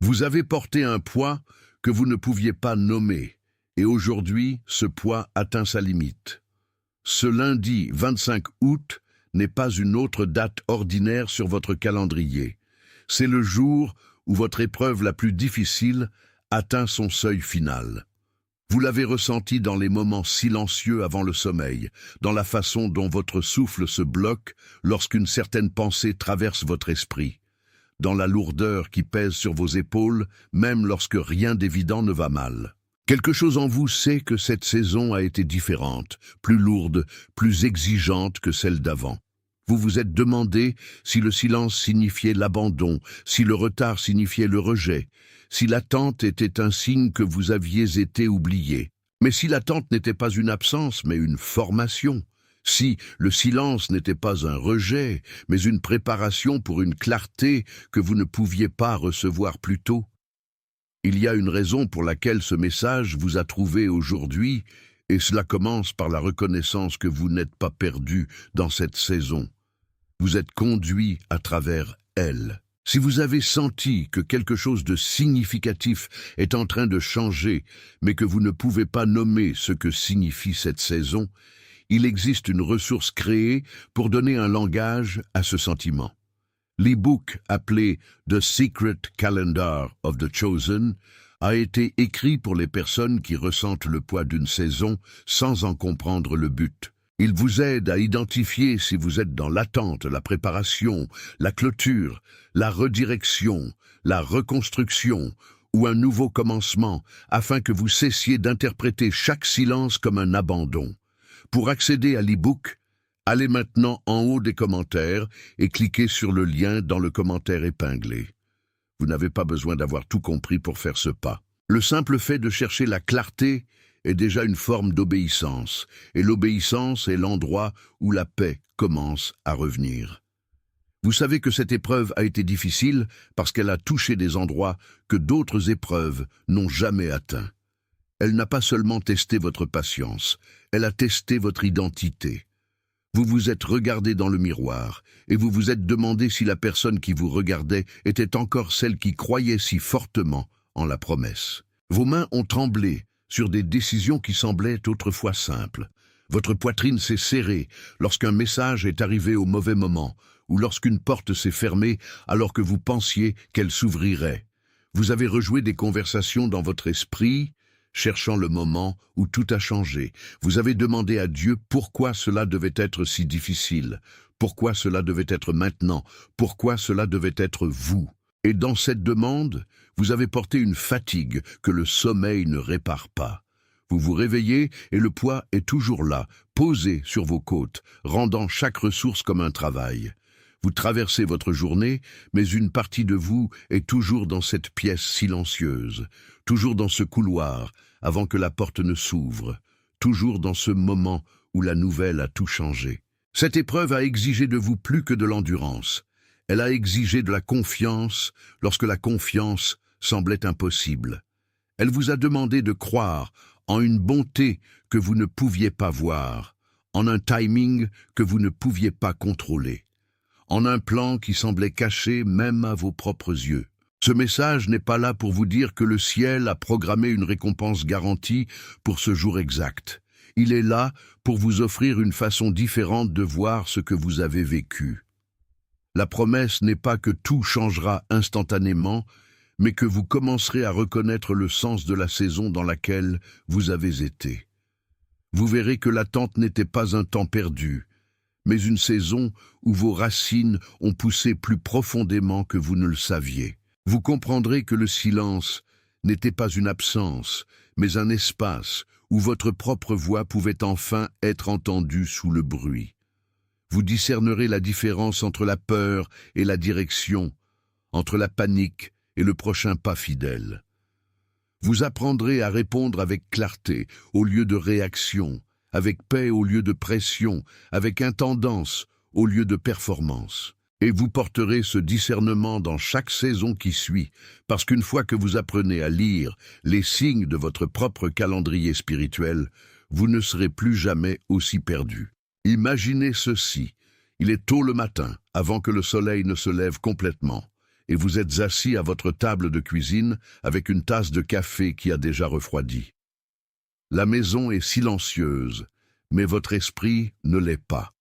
Vous avez porté un poids que vous ne pouviez pas nommer, et aujourd'hui, ce poids atteint sa limite. Ce lundi 25 août n'est pas une autre date ordinaire sur votre calendrier. C'est le jour où votre épreuve la plus difficile atteint son seuil final. Vous l'avez ressenti dans les moments silencieux avant le sommeil, dans la façon dont votre souffle se bloque lorsqu'une certaine pensée traverse votre esprit, dans la lourdeur qui pèse sur vos épaules, même lorsque rien d'évident ne va mal. Quelque chose en vous sait que cette saison a été différente, plus lourde, plus exigeante que celle d'avant. Vous vous êtes demandé si le silence signifiait l'abandon, si le retard signifiait le rejet, si l'attente était un signe que vous aviez été oublié. Mais si l'attente n'était pas une absence, mais une formation, si le silence n'était pas un rejet, mais une préparation pour une clarté que vous ne pouviez pas recevoir plus tôt. Il y a une raison pour laquelle ce message vous a trouvé aujourd'hui, et cela commence par la reconnaissance que vous n'êtes pas perdu dans cette saison. Vous êtes conduit à travers elle. Si vous avez senti que quelque chose de significatif est en train de changer, mais que vous ne pouvez pas nommer ce que signifie cette saison, il existe une ressource créée pour donner un langage à ce sentiment. L'e-book appelé The Secret Calendar of the Chosen a été écrit pour les personnes qui ressentent le poids d'une saison sans en comprendre le but. Il vous aide à identifier si vous êtes dans l'attente, la préparation, la clôture, la redirection, la reconstruction ou un nouveau commencement, afin que vous cessiez d'interpréter chaque silence comme un abandon. Pour accéder à l'e-book, allez maintenant en haut des commentaires et cliquez sur le lien dans le commentaire épinglé. Vous n'avez pas besoin d'avoir tout compris pour faire ce pas. Le simple fait de chercher la clarté est déjà une forme d'obéissance, et l'obéissance est l'endroit où la paix commence à revenir. Vous savez que cette épreuve a été difficile parce qu'elle a touché des endroits que d'autres épreuves n'ont jamais atteints. Elle n'a pas seulement testé votre patience, elle a testé votre identité. Vous vous êtes regardé dans le miroir et vous vous êtes demandé si la personne qui vous regardait était encore celle qui croyait si fortement en la promesse. Vos mains ont tremblé sur des décisions qui semblaient autrefois simples. Votre poitrine s'est serrée lorsqu'un message est arrivé au mauvais moment ou lorsqu'une porte s'est fermée alors que vous pensiez qu'elle s'ouvrirait. Vous avez rejoué des conversations dans votre esprit, cherchant le moment où tout a changé. Vous avez demandé à Dieu pourquoi cela devait être si difficile, pourquoi cela devait être maintenant, pourquoi cela devait être vous. Et dans cette demande, vous avez porté une fatigue que le sommeil ne répare pas. Vous vous réveillez et le poids est toujours là, posé sur vos côtes, rendant chaque ressource comme un travail. Vous traversez votre journée, mais une partie de vous est toujours dans cette pièce silencieuse, toujours dans ce couloir, avant que la porte ne s'ouvre, toujours dans ce moment où la nouvelle a tout changé. Cette épreuve a exigé de vous plus que de l'endurance. Elle a exigé de la confiance lorsque la confiance semblait impossible. Elle vous a demandé de croire en une bonté que vous ne pouviez pas voir, en un timing que vous ne pouviez pas contrôler, en un plan qui semblait caché même à vos propres yeux. Ce message n'est pas là pour vous dire que le ciel a programmé une récompense garantie pour ce jour exact. Il est là pour vous offrir une façon différente de voir ce que vous avez vécu. La promesse n'est pas que tout changera instantanément, mais que vous commencerez à reconnaître le sens de la saison dans laquelle vous avez été. Vous verrez que l'attente n'était pas un temps perdu, mais une saison où vos racines ont poussé plus profondément que vous ne le saviez. Vous comprendrez que le silence n'était pas une absence, mais un espace où votre propre voix pouvait enfin être entendue sous le bruit. Vous discernerez la différence entre la peur et la direction, entre la panique et le prochain pas fidèle. Vous apprendrez à répondre avec clarté au lieu de réaction, avec paix au lieu de pression, avec intendance au lieu de performance. Et vous porterez ce discernement dans chaque saison qui suit, parce qu'une fois que vous apprenez à lire les signes de votre propre calendrier spirituel, vous ne serez plus jamais aussi perdu. Imaginez ceci, il est tôt le matin, avant que le soleil ne se lève complètement, et vous êtes assis à votre table de cuisine avec une tasse de café qui a déjà refroidi. La maison est silencieuse, mais votre esprit ne l'est pas.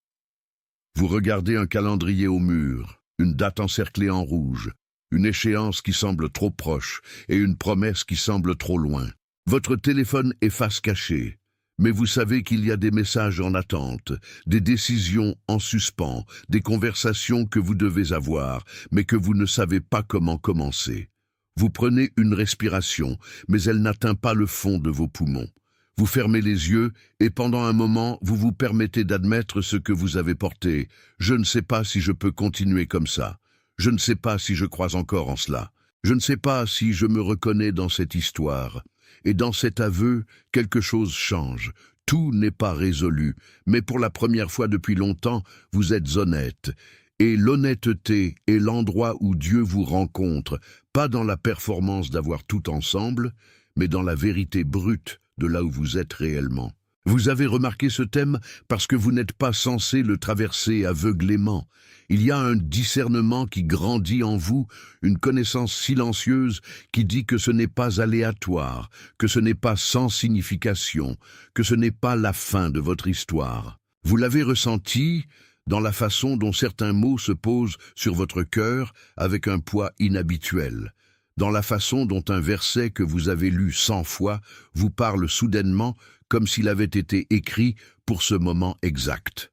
Vous regardez un calendrier au mur, une date encerclée en rouge, une échéance qui semble trop proche et une promesse qui semble trop loin. Votre téléphone est face cachée, mais vous savez qu'il y a des messages en attente, des décisions en suspens, des conversations que vous devez avoir, mais que vous ne savez pas comment commencer. Vous prenez une respiration, mais elle n'atteint pas le fond de vos poumons. Vous fermez les yeux et pendant un moment, vous vous permettez d'admettre ce que vous avez porté. Je ne sais pas si je peux continuer comme ça. Je ne sais pas si je crois encore en cela. Je ne sais pas si je me reconnais dans cette histoire. Et dans cet aveu, quelque chose change. Tout n'est pas résolu, mais pour la première fois depuis longtemps, vous êtes honnête. Et l'honnêteté est l'endroit où Dieu vous rencontre, pas dans la performance d'avoir tout ensemble, mais dans la vérité brute de là où vous êtes réellement. Vous avez remarqué ce thème parce que vous n'êtes pas censé le traverser aveuglément. Il y a un discernement qui grandit en vous, une connaissance silencieuse qui dit que ce n'est pas aléatoire, que ce n'est pas sans signification, que ce n'est pas la fin de votre histoire. Vous l'avez ressenti dans la façon dont certains mots se posent sur votre cœur avec un poids inhabituel, dans la façon dont un verset que vous avez lu 100 fois vous parle soudainement comme s'il avait été écrit pour ce moment exact.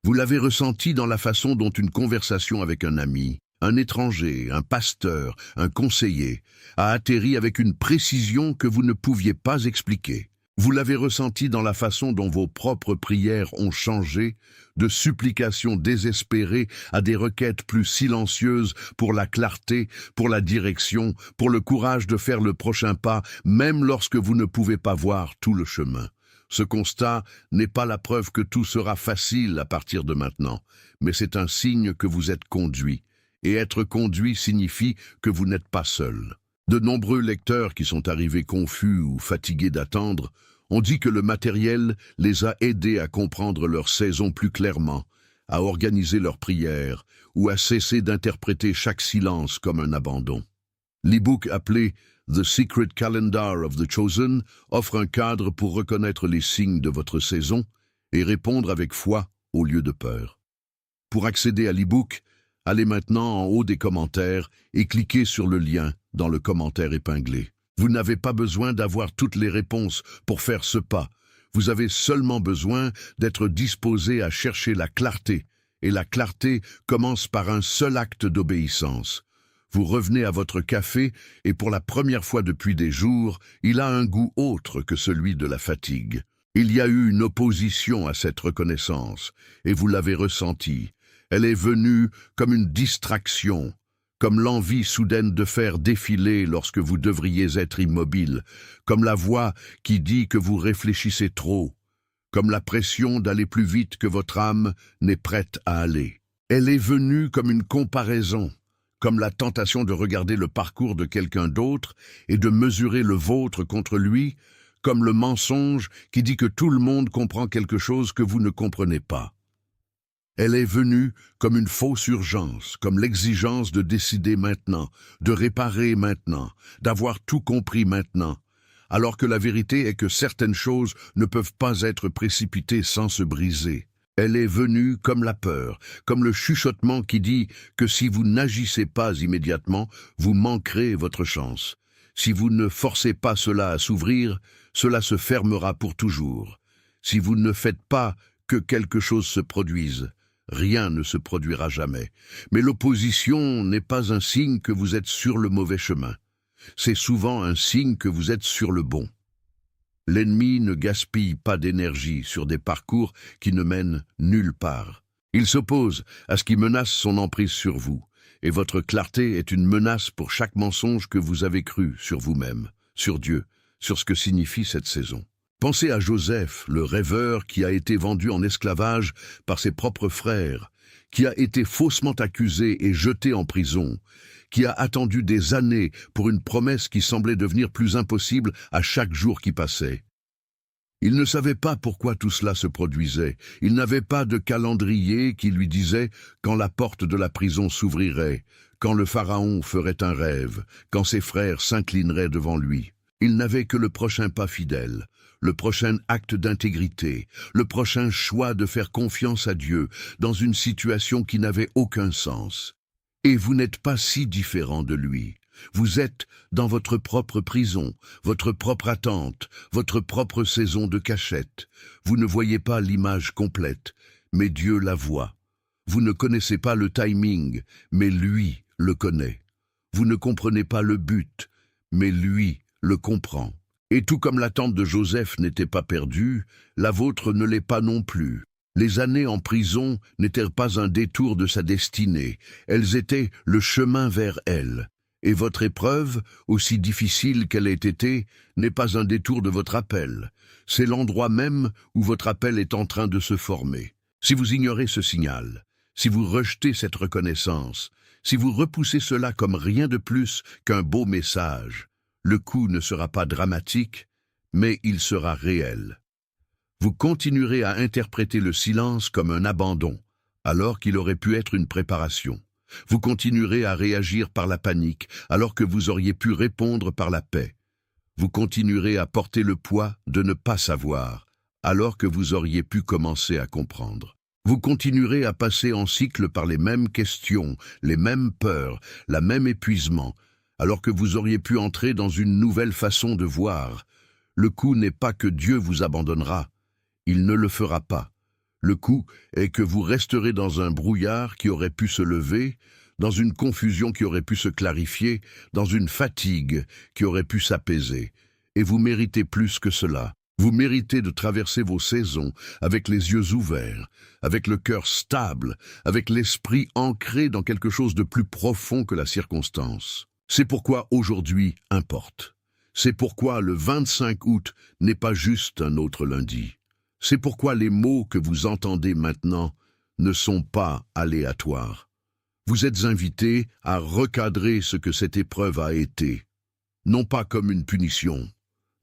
Vous l'avez ressenti dans la façon dont une conversation avec un ami, un étranger, un pasteur, un conseiller, a atterri avec une précision que vous ne pouviez pas expliquer. Vous l'avez ressenti dans la façon dont vos propres prières ont changé, de supplications désespérées à des requêtes plus silencieuses pour la clarté, pour la direction, pour le courage de faire le prochain pas, même lorsque vous ne pouvez pas voir tout le chemin. Ce constat n'est pas la preuve que tout sera facile à partir de maintenant, mais c'est un signe que vous êtes conduit. Et être conduit signifie que vous n'êtes pas seul. De nombreux lecteurs qui sont arrivés confus ou fatigués d'attendre ont dit que le matériel les a aidés à comprendre leur saison plus clairement, à organiser leurs prières ou à cesser d'interpréter chaque silence comme un abandon. L'e-book appelé The Secret Calendar of the Chosen offre un cadre pour reconnaître les signes de votre saison et répondre avec foi au lieu de peur. Pour accéder à l'e-book, allez maintenant en haut des commentaires et cliquez sur le lien dans le commentaire épinglé. Vous n'avez pas besoin d'avoir toutes les réponses pour faire ce pas. Vous avez seulement besoin d'être disposé à chercher la clarté. Et la clarté commence par un seul acte d'obéissance. Vous revenez à votre café et pour la première fois depuis des jours, il a un goût autre que celui de la fatigue. Il y a eu une opposition à cette reconnaissance et vous l'avez ressentie. Elle est venue comme une distraction, comme l'envie soudaine de faire défiler lorsque vous devriez être immobile, comme la voix qui dit que vous réfléchissez trop, comme la pression d'aller plus vite que votre âme n'est prête à aller. Elle est venue comme une comparaison, comme la tentation de regarder le parcours de quelqu'un d'autre et de mesurer le vôtre contre lui, comme le mensonge qui dit que tout le monde comprend quelque chose que vous ne comprenez pas. Elle est venue comme une fausse urgence, comme l'exigence de décider maintenant, de réparer maintenant, d'avoir tout compris maintenant, alors que la vérité est que certaines choses ne peuvent pas être précipitées sans se briser. Elle est venue comme la peur, comme le chuchotement qui dit que si vous n'agissez pas immédiatement, vous manquerez votre chance. Si vous ne forcez pas cela à s'ouvrir, cela se fermera pour toujours. Si vous ne faites pas que quelque chose se produise, rien ne se produira jamais. Mais l'opposition n'est pas un signe que vous êtes sur le mauvais chemin. C'est souvent un signe que vous êtes sur le bon. L'ennemi ne gaspille pas d'énergie sur des parcours qui ne mènent nulle part. Il s'oppose à ce qui menace son emprise sur vous, et votre clarté est une menace pour chaque mensonge que vous avez cru sur vous-même, sur Dieu, sur ce que signifie cette saison. Pensez à Joseph, le rêveur qui a été vendu en esclavage par ses propres frères, qui a été faussement accusé et jeté en prison, qui a attendu des années pour une promesse qui semblait devenir plus impossible à chaque jour qui passait. Il ne savait pas pourquoi tout cela se produisait. Il n'avait pas de calendrier qui lui disait quand la porte de la prison s'ouvrirait, quand le pharaon ferait un rêve, quand ses frères s'inclineraient devant lui. Il n'avait que le prochain pas fidèle, le prochain acte d'intégrité, le prochain choix de faire confiance à Dieu dans une situation qui n'avait aucun sens. Et vous n'êtes pas si différent de lui. Vous êtes dans votre propre prison, votre propre attente, votre propre saison de cachette. Vous ne voyez pas l'image complète, mais Dieu la voit. Vous ne connaissez pas le timing, mais lui le connaît. Vous ne comprenez pas le but, mais lui le comprend. Et tout comme l'attente de Joseph n'était pas perdue, la vôtre ne l'est pas non plus. Les années en prison n'étaient pas un détour de sa destinée, elles étaient le chemin vers elle. Et votre épreuve, aussi difficile qu'elle ait été, n'est pas un détour de votre appel. C'est l'endroit même où votre appel est en train de se former. Si vous ignorez ce signal, si vous rejetez cette reconnaissance, si vous repoussez cela comme rien de plus qu'un beau message, le coup ne sera pas dramatique, mais il sera réel. Vous continuerez à interpréter le silence comme un abandon, alors qu'il aurait pu être une préparation. Vous continuerez à réagir par la panique, alors que vous auriez pu répondre par la paix. Vous continuerez à porter le poids de ne pas savoir, alors que vous auriez pu commencer à comprendre. Vous continuerez à passer en cycle par les mêmes questions, les mêmes peurs, la même épuisement, alors que vous auriez pu entrer dans une nouvelle façon de voir. Le coup n'est pas que Dieu vous abandonnera, il ne le fera pas. Le coup est que vous resterez dans un brouillard qui aurait pu se lever, dans une confusion qui aurait pu se clarifier, dans une fatigue qui aurait pu s'apaiser. Et vous méritez plus que cela. Vous méritez de traverser vos saisons avec les yeux ouverts, avec le cœur stable, avec l'esprit ancré dans quelque chose de plus profond que la circonstance. C'est pourquoi aujourd'hui importe. C'est pourquoi le 25 août n'est pas juste un autre lundi. C'est pourquoi les mots que vous entendez maintenant ne sont pas aléatoires. Vous êtes invités à recadrer ce que cette épreuve a été, non pas comme une punition,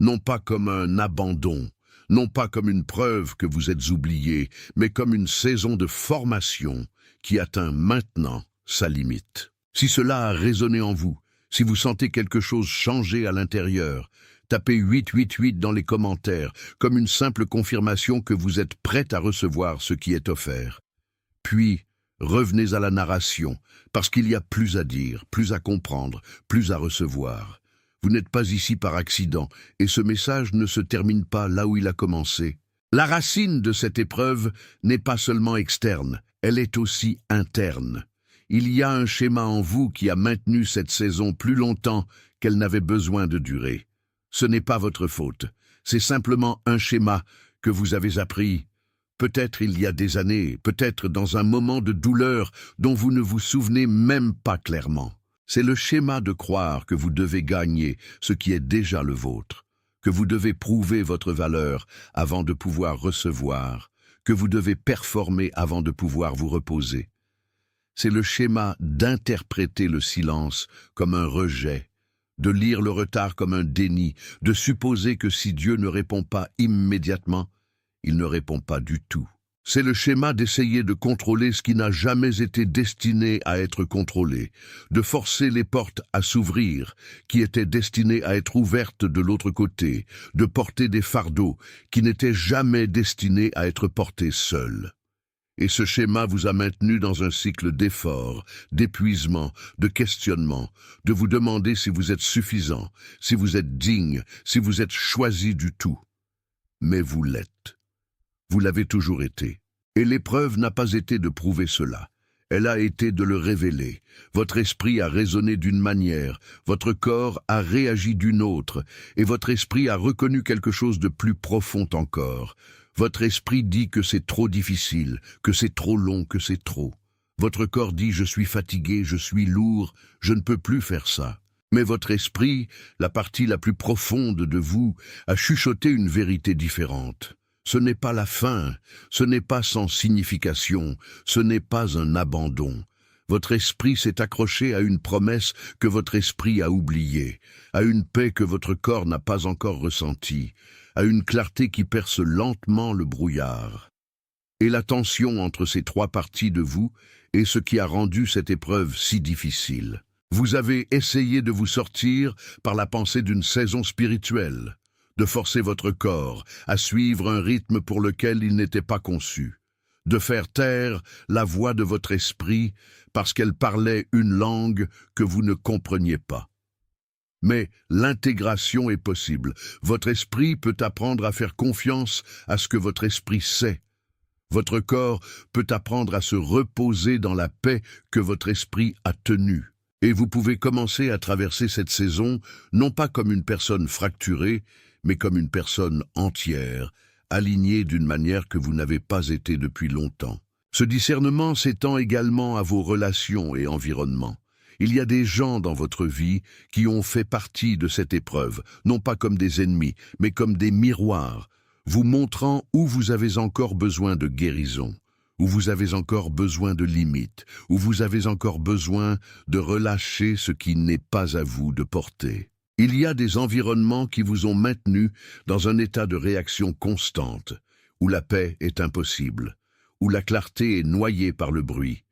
non pas comme un abandon, non pas comme une preuve que vous êtes oubliés, mais comme une saison de formation qui atteint maintenant sa limite. Si cela a résonné en vous, si vous sentez quelque chose changer à l'intérieur, tapez 888 dans les commentaires, comme une simple confirmation que vous êtes prêt à recevoir ce qui est offert. Puis, revenez à la narration, parce qu'il y a plus à dire, plus à comprendre, plus à recevoir. Vous n'êtes pas ici par accident, et ce message ne se termine pas là où il a commencé. La racine de cette épreuve n'est pas seulement externe, elle est aussi interne. Il y a un schéma en vous qui a maintenu cette saison plus longtemps qu'elle n'avait besoin de durer. Ce n'est pas votre faute, c'est simplement un schéma que vous avez appris. Peut-être il y a des années, peut-être dans un moment de douleur dont vous ne vous souvenez même pas clairement. C'est le schéma de croire que vous devez gagner ce qui est déjà le vôtre, que vous devez prouver votre valeur avant de pouvoir recevoir, que vous devez performer avant de pouvoir vous reposer. C'est le schéma d'interpréter le silence comme un rejet, de lire le retard comme un déni, de supposer que si Dieu ne répond pas immédiatement, il ne répond pas du tout. C'est le schéma d'essayer de contrôler ce qui n'a jamais été destiné à être contrôlé, de forcer les portes à s'ouvrir, qui étaient destinées à être ouvertes de l'autre côté, de porter des fardeaux qui n'étaient jamais destinés à être portés seuls. Et ce schéma vous a maintenu dans un cycle d'efforts, d'épuisement, de questionnement, de vous demander si vous êtes suffisant, si vous êtes digne, si vous êtes choisi du tout. Mais vous l'êtes. Vous l'avez toujours été. Et l'épreuve n'a pas été de prouver cela. Elle a été de le révéler. Votre esprit a raisonné d'une manière, votre corps a réagi d'une autre, et votre esprit a reconnu quelque chose de plus profond encore. Votre esprit dit que c'est trop difficile, que c'est trop long, que c'est trop. Votre corps dit « je suis fatigué, je suis lourd, je ne peux plus faire ça ». Mais votre esprit, la partie la plus profonde de vous, a chuchoté une vérité différente. Ce n'est pas la fin, ce n'est pas sans signification, ce n'est pas un abandon. Votre esprit s'est accroché à une promesse que votre esprit a oubliée, à une paix que votre corps n'a pas encore ressentie, à une clarté qui perce lentement le brouillard. Et la tension entre ces trois parties de vous est ce qui a rendu cette épreuve si difficile. Vous avez essayé de vous sortir par la pensée d'une saison spirituelle, de forcer votre corps à suivre un rythme pour lequel il n'était pas conçu, de faire taire la voix de votre esprit parce qu'elle parlait une langue que vous ne compreniez pas. Mais l'intégration est possible. Votre esprit peut apprendre à faire confiance à ce que votre esprit sait. Votre corps peut apprendre à se reposer dans la paix que votre esprit a tenue. Et vous pouvez commencer à traverser cette saison, non pas comme une personne fracturée, mais comme une personne entière, alignée d'une manière que vous n'avez pas été depuis longtemps. Ce discernement s'étend également à vos relations et environnements. Il y a des gens dans votre vie qui ont fait partie de cette épreuve, non pas comme des ennemis, mais comme des miroirs, vous montrant où vous avez encore besoin de guérison, où vous avez encore besoin de limites, où vous avez encore besoin de relâcher ce qui n'est pas à vous de porter. Il y a des environnements qui vous ont maintenu dans un état de réaction constante, où la paix est impossible, où la clarté est noyée par le bruit,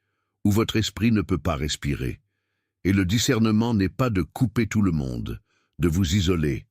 où votre esprit ne peut pas respirer. Et le discernement n'est pas de couper tout le monde, de vous isoler,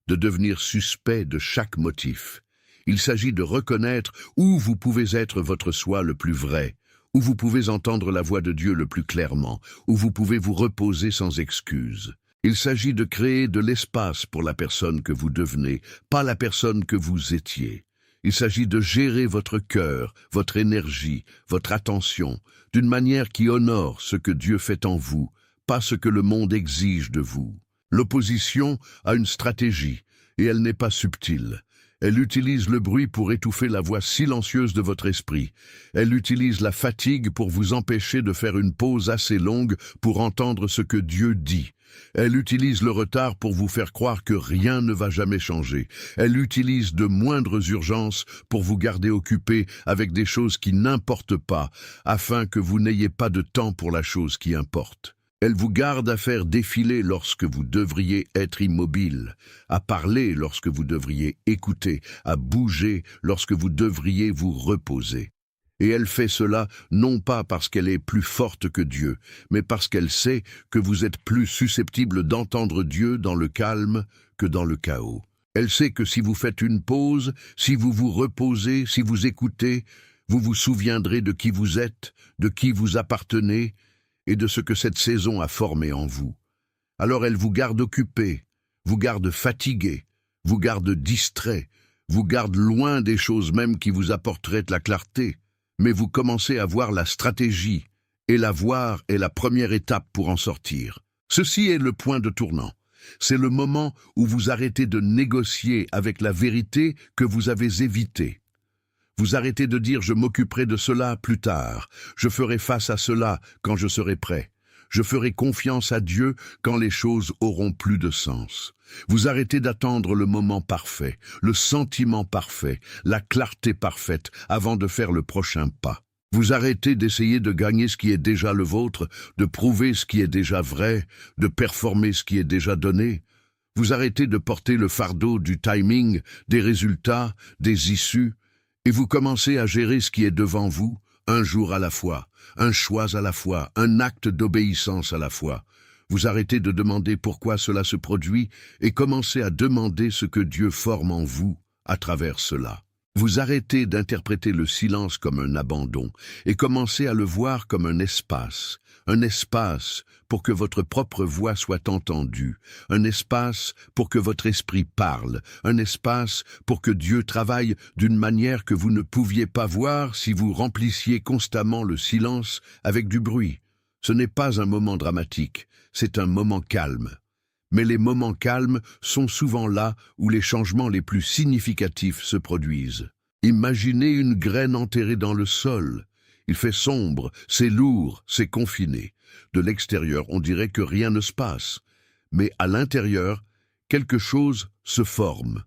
de devenir suspect de chaque motif. Il s'agit de reconnaître où vous pouvez être votre soi le plus vrai, où vous pouvez entendre la voix de Dieu le plus clairement, où vous pouvez vous reposer sans excuse. Il s'agit de créer de l'espace pour la personne que vous devenez, pas la personne que vous étiez. Il s'agit de gérer votre cœur, votre énergie, votre attention, d'une manière qui honore ce que Dieu fait en vous, pas ce que le monde exige de vous. L'opposition a une stratégie, et elle n'est pas subtile. Elle utilise le bruit pour étouffer la voix silencieuse de votre esprit. Elle utilise la fatigue pour vous empêcher de faire une pause assez longue pour entendre ce que Dieu dit. Elle utilise le retard pour vous faire croire que rien ne va jamais changer. Elle utilise de moindres urgences pour vous garder occupé avec des choses qui n'importent pas, afin que vous n'ayez pas de temps pour la chose qui importe. Elle vous garde à faire défiler lorsque vous devriez être immobile, à parler lorsque vous devriez écouter, à bouger lorsque vous devriez vous reposer. Et elle fait cela non pas parce qu'elle est plus forte que Dieu, mais parce qu'elle sait que vous êtes plus susceptible d'entendre Dieu dans le calme que dans le chaos. Elle sait que si vous faites une pause, si vous vous reposez, si vous écoutez, vous vous souviendrez de qui vous êtes, de qui vous appartenez, et de ce que cette saison a formé en vous. Alors elle vous garde occupé, vous garde fatigué, vous garde distrait, vous garde loin des choses même qui vous apporteraient de la clarté, mais vous commencez à voir la stratégie, et la voir est la première étape pour en sortir. Ceci est le point de tournant. C'est le moment où vous arrêtez de négocier avec la vérité que vous avez évitée. Vous arrêtez de dire « je m'occuperai de cela plus tard, je ferai face à cela quand je serai prêt, je ferai confiance à Dieu quand les choses auront plus de sens ». Vous arrêtez d'attendre le moment parfait, le sentiment parfait, la clarté parfaite avant de faire le prochain pas. Vous arrêtez d'essayer de gagner ce qui est déjà le vôtre, de prouver ce qui est déjà vrai, de performer ce qui est déjà donné. Vous arrêtez de porter le fardeau du timing, des résultats, des issues, et vous commencez à gérer ce qui est devant vous, un jour à la fois, un choix à la fois, un acte d'obéissance à la fois. Vous arrêtez de demander pourquoi cela se produit et commencez à demander ce que Dieu forme en vous à travers cela. Vous arrêtez d'interpréter le silence comme un abandon et commencez à le voir comme un espace pour que votre propre voix soit entendue, un espace pour que votre esprit parle, un espace pour que Dieu travaille d'une manière que vous ne pouviez pas voir si vous remplissiez constamment le silence avec du bruit. Ce n'est pas un moment dramatique, c'est un moment calme. Mais les moments calmes sont souvent là où les changements les plus significatifs se produisent. Imaginez une graine enterrée dans le sol. Il fait sombre, c'est lourd, c'est confiné. De l'extérieur, on dirait que rien ne se passe. Mais à l'intérieur, quelque chose se forme.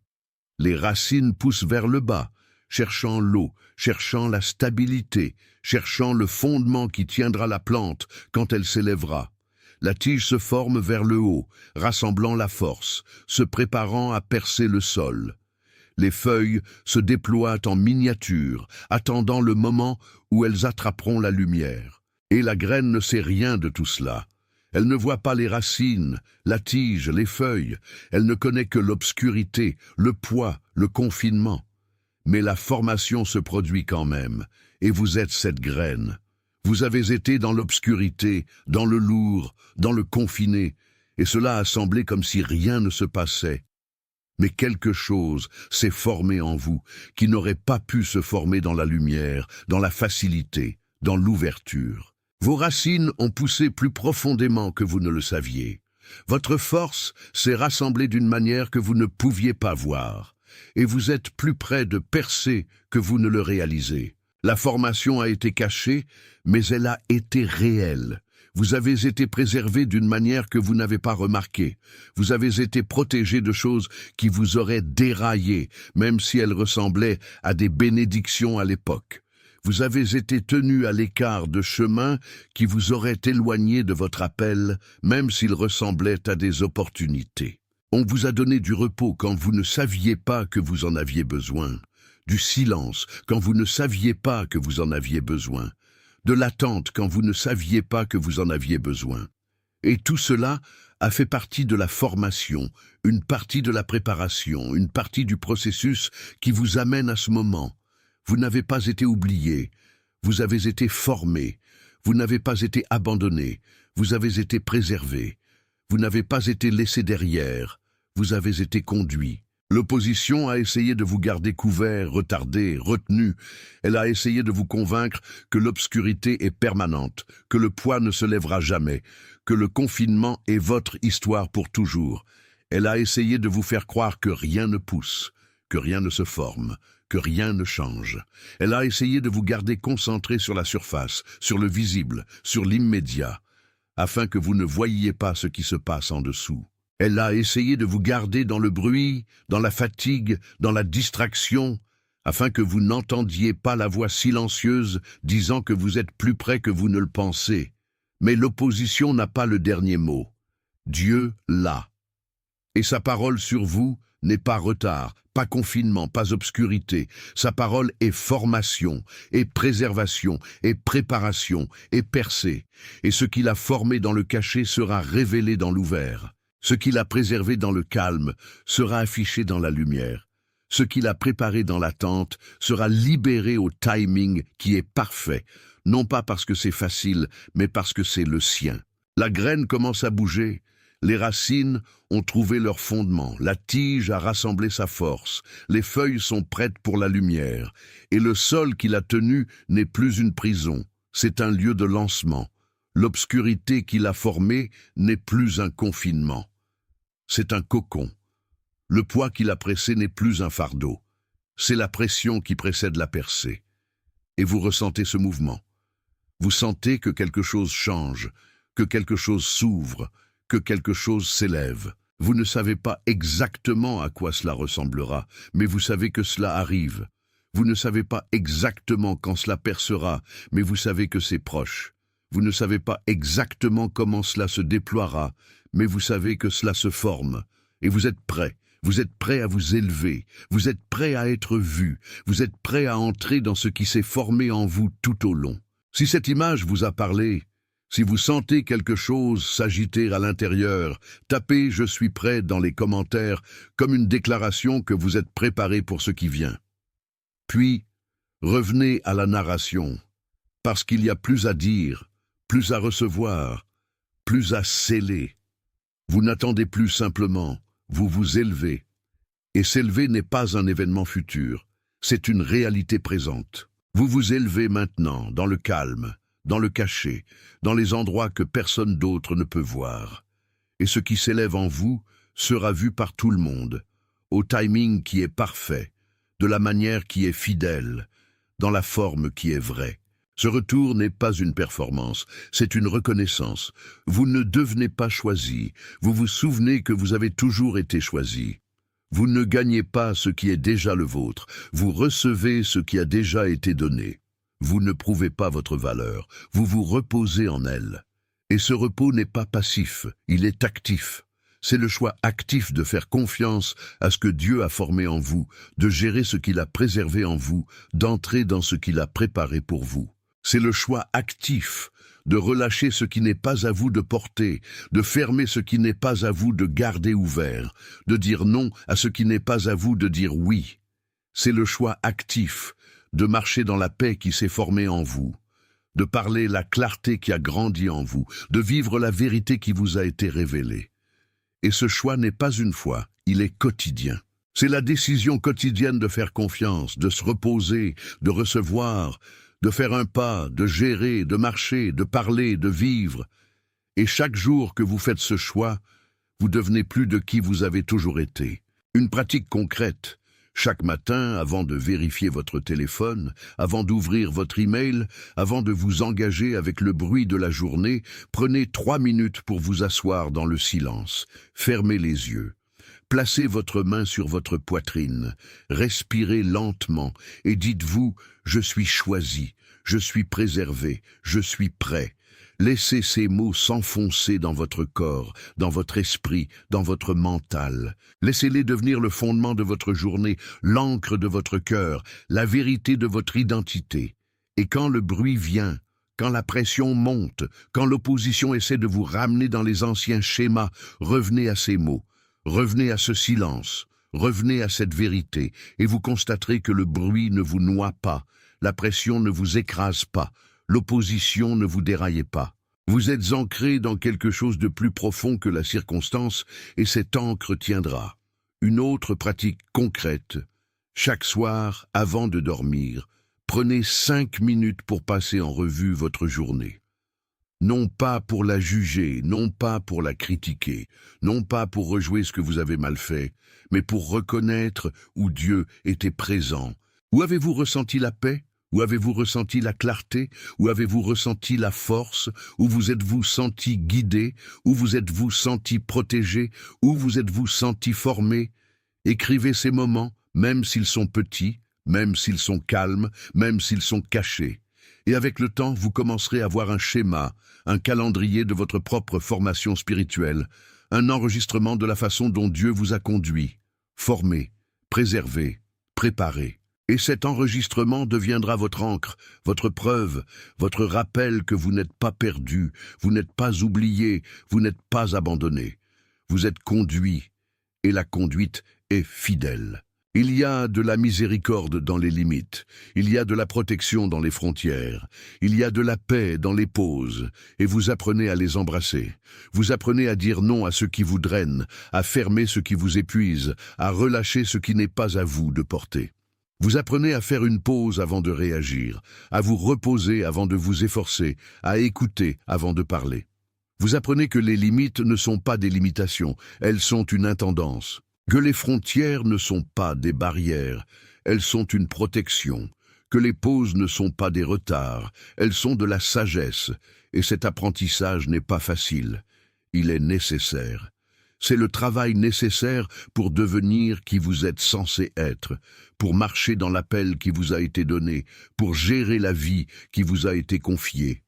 Les racines poussent vers le bas. cherchant l'eau, cherchant la stabilité, cherchant le fondement qui tiendra la plante quand elle s'élèvera. La tige se forme vers le haut, rassemblant la force, se préparant à percer le sol. Les feuilles se déploient en miniature, attendant le moment où elles attraperont la lumière. Et la graine ne sait rien de tout cela. Elle ne voit pas les racines, la tige, les feuilles. Elle ne connaît que l'obscurité, le poids, le confinement. Mais la formation se produit quand même, et vous êtes cette graine. Vous avez été dans l'obscurité, dans le lourd, dans le confiné, et cela a semblé comme si rien ne se passait. Mais quelque chose s'est formé en vous qui n'aurait pas pu se former dans la lumière, dans la facilité, dans l'ouverture. Vos racines ont poussé plus profondément que vous ne le saviez. Votre force s'est rassemblée d'une manière que vous ne pouviez pas voir, et vous êtes plus près de percer que vous ne le réalisez. La formation a été cachée, mais elle a été réelle. Vous avez été préservé d'une manière que vous n'avez pas remarquée. Vous avez été protégé de choses qui vous auraient déraillé, même si elles ressemblaient à des bénédictions à l'époque. Vous avez été tenu à l'écart de chemins qui vous auraient éloigné de votre appel, même s'ils ressemblaient à des opportunités. On vous a donné du repos quand vous ne saviez pas que vous en aviez besoin, du silence quand vous ne saviez pas que vous en aviez besoin, de l'attente quand vous ne saviez pas que vous en aviez besoin. Et tout cela a fait partie de la formation, une partie de la préparation, une partie du processus qui vous amène à ce moment. Vous n'avez pas été oublié, vous avez été formé, vous n'avez pas été abandonné, vous avez été préservé, vous n'avez pas été laissé derrière, vous avez été conduit. L'opposition a essayé de vous garder couvert, retardé, retenu. Elle a essayé de vous convaincre que l'obscurité est permanente, que le poids ne se lèvera jamais, que le confinement est votre histoire pour toujours. Elle a essayé de vous faire croire que rien ne pousse, que rien ne se forme, que rien ne change. Elle a essayé de vous garder concentré sur la surface, sur le visible, sur l'immédiat, afin que vous ne voyiez pas ce qui se passe en dessous. Elle a essayé de vous garder dans le bruit, dans la fatigue, dans la distraction, afin que vous n'entendiez pas la voix silencieuse disant que vous êtes plus près que vous ne le pensez. Mais l'opposition n'a pas le dernier mot. Dieu l'a. Et sa parole sur vous n'est pas retard, pas confinement, pas obscurité. Sa parole est formation, est préservation, est préparation, est percée. Et ce qu'il a formé dans le caché sera révélé dans l'ouvert. Ce qu'il a préservé dans le calme sera affiché dans la lumière. Ce qu'il a préparé dans l'attente sera libéré au timing qui est parfait, non pas parce que c'est facile, mais parce que c'est le sien. La graine commence à bouger, les racines ont trouvé leur fondement, la tige a rassemblé sa force, les feuilles sont prêtes pour la lumière, et le sol qui l'a tenu n'est plus une prison, c'est un lieu de lancement. L'obscurité qui l'a formé n'est plus un confinement. C'est un cocon. Le poids qui l'a pressé n'est plus un fardeau. C'est la pression qui précède la percée. Et vous ressentez ce mouvement. Vous sentez que quelque chose change, que quelque chose s'ouvre, que quelque chose s'élève. Vous ne savez pas exactement à quoi cela ressemblera, mais vous savez que cela arrive. Vous ne savez pas exactement quand cela percera, mais vous savez que c'est proche. Vous ne savez pas exactement comment cela se déploiera, mais vous savez que cela se forme, et vous êtes prêt à vous élever, vous êtes prêt à être vu, vous êtes prêt à entrer dans ce qui s'est formé en vous tout au long. Si cette image vous a parlé, si vous sentez quelque chose s'agiter à l'intérieur, tapez « Je suis prêt » dans les commentaires comme une déclaration que vous êtes préparé pour ce qui vient. Puis, revenez à la narration, parce qu'il y a plus à dire, plus à recevoir, plus à sceller. Vous n'attendez plus simplement, vous vous élevez. Et s'élever n'est pas un événement futur, c'est une réalité présente. Vous vous élevez maintenant, dans le calme, dans le caché, dans les endroits que personne d'autre ne peut voir. Et ce qui s'élève en vous sera vu par tout le monde, au timing qui est parfait, de la manière qui est fidèle, dans la forme qui est vraie. Ce retour n'est pas une performance, c'est une reconnaissance. Vous ne devenez pas choisi, vous vous souvenez que vous avez toujours été choisi. Vous ne gagnez pas ce qui est déjà le vôtre, vous recevez ce qui a déjà été donné. Vous ne prouvez pas votre valeur, vous vous reposez en elle. Et ce repos n'est pas passif, il est actif. C'est le choix actif de faire confiance à ce que Dieu a formé en vous, de gérer ce qu'il a préservé en vous, d'entrer dans ce qu'il a préparé pour vous. C'est le choix actif de relâcher ce qui n'est pas à vous de porter, de fermer ce qui n'est pas à vous de garder ouvert, de dire non à ce qui n'est pas à vous de dire oui. C'est le choix actif de marcher dans la paix qui s'est formée en vous, de parler la clarté qui a grandi en vous, de vivre la vérité qui vous a été révélée. Et ce choix n'est pas une fois, il est quotidien. C'est la décision quotidienne de faire confiance, de se reposer, de recevoir, de faire un pas, de gérer, de marcher, de parler, de vivre. Et chaque jour que vous faites ce choix, vous devenez plus de qui vous avez toujours été. Une pratique concrète. Chaque matin, avant de vérifier votre téléphone, avant d'ouvrir votre email, avant de vous engager avec le bruit de la journée, prenez 3 minutes pour vous asseoir dans le silence. Fermez les yeux. Placez votre main sur votre poitrine. Respirez lentement et dites-vous « Je suis choisi, je suis préservé, je suis prêt ». Laissez ces mots s'enfoncer dans votre corps, dans votre esprit, dans votre mental. Laissez-les devenir le fondement de votre journée, l'encre de votre cœur, la vérité de votre identité. Et quand le bruit vient, quand la pression monte, quand l'opposition essaie de vous ramener dans les anciens schémas, revenez à ces mots, revenez à ce silence, revenez à cette vérité, et vous constaterez que le bruit ne vous noie pas, la pression ne vous écrase pas, l'opposition ne vous déraille pas. Vous êtes ancré dans quelque chose de plus profond que la circonstance et cette ancre tiendra. Une autre pratique concrète. Chaque soir, avant de dormir, prenez 5 minutes pour passer en revue votre journée. Non pas pour la juger, non pas pour la critiquer, non pas pour rejouer ce que vous avez mal fait, mais pour reconnaître où Dieu était présent. Où avez-vous ressenti la paix ? Où avez-vous ressenti la clarté? Où avez-vous ressenti la force? Où vous êtes-vous senti guidé? Où vous êtes-vous senti protégé? Où vous êtes-vous senti formé? Écrivez ces moments, même s'ils sont petits, même s'ils sont calmes, même s'ils sont cachés. Et avec le temps, vous commencerez à voir un schéma, un calendrier de votre propre formation spirituelle, un enregistrement de la façon dont Dieu vous a conduit, formé, préservé, préparé. Et cet enregistrement deviendra votre encre, votre preuve, votre rappel que vous n'êtes pas perdu, vous n'êtes pas oublié, vous n'êtes pas abandonné. Vous êtes conduit, et la conduite est fidèle. Il y a de la miséricorde dans les limites, il y a de la protection dans les frontières, il y a de la paix dans les pauses, et vous apprenez à les embrasser. Vous apprenez à dire non à ce qui vous draine, à fermer ce qui vous épuise, à relâcher ce qui n'est pas à vous de porter. Vous apprenez à faire une pause avant de réagir, à vous reposer avant de vous efforcer, à écouter avant de parler. Vous apprenez que les limites ne sont pas des limitations, elles sont une intendance. Que les frontières ne sont pas des barrières, elles sont une protection. Que les pauses ne sont pas des retards, elles sont de la sagesse. Et cet apprentissage n'est pas facile, il est nécessaire. C'est le travail nécessaire pour devenir qui vous êtes censé être, pour marcher dans l'appel qui vous a été donné, pour gérer la vie qui vous a été confiée.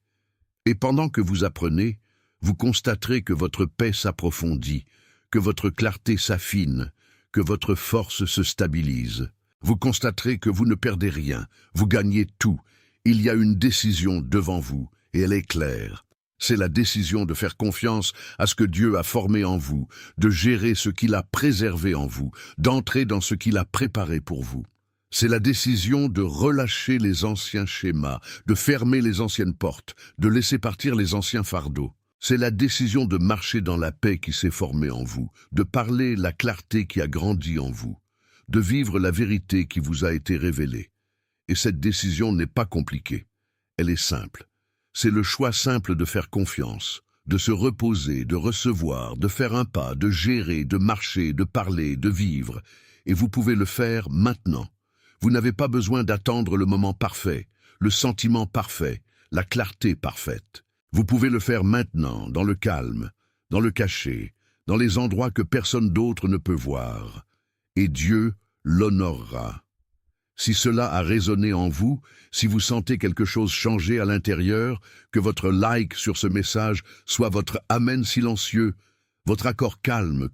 Et pendant que vous apprenez, vous constaterez que votre paix s'approfondit, que votre clarté s'affine, que votre force se stabilise. Vous constaterez que vous ne perdez rien, vous gagnez tout. Il y a une décision devant vous, et elle est claire. C'est la décision de faire confiance à ce que Dieu a formé en vous, de gérer ce qu'il a préservé en vous, d'entrer dans ce qu'il a préparé pour vous. C'est la décision de relâcher les anciens schémas, de fermer les anciennes portes, de laisser partir les anciens fardeaux. C'est la décision de marcher dans la paix qui s'est formée en vous, de parler la clarté qui a grandi en vous, de vivre la vérité qui vous a été révélée. Et cette décision n'est pas compliquée, elle est simple. C'est le choix simple de faire confiance, de se reposer, de recevoir, de faire un pas, de gérer, de marcher, de parler, de vivre. Et vous pouvez le faire maintenant. Vous n'avez pas besoin d'attendre le moment parfait, le sentiment parfait, la clarté parfaite. Vous pouvez le faire maintenant, dans le calme, dans le cachet, dans les endroits que personne d'autre ne peut voir. et Dieu l'honorera. Si cela a résonné en vous, si vous sentez quelque chose changer à l'intérieur, que votre like sur ce message soit votre amen silencieux, votre accord calme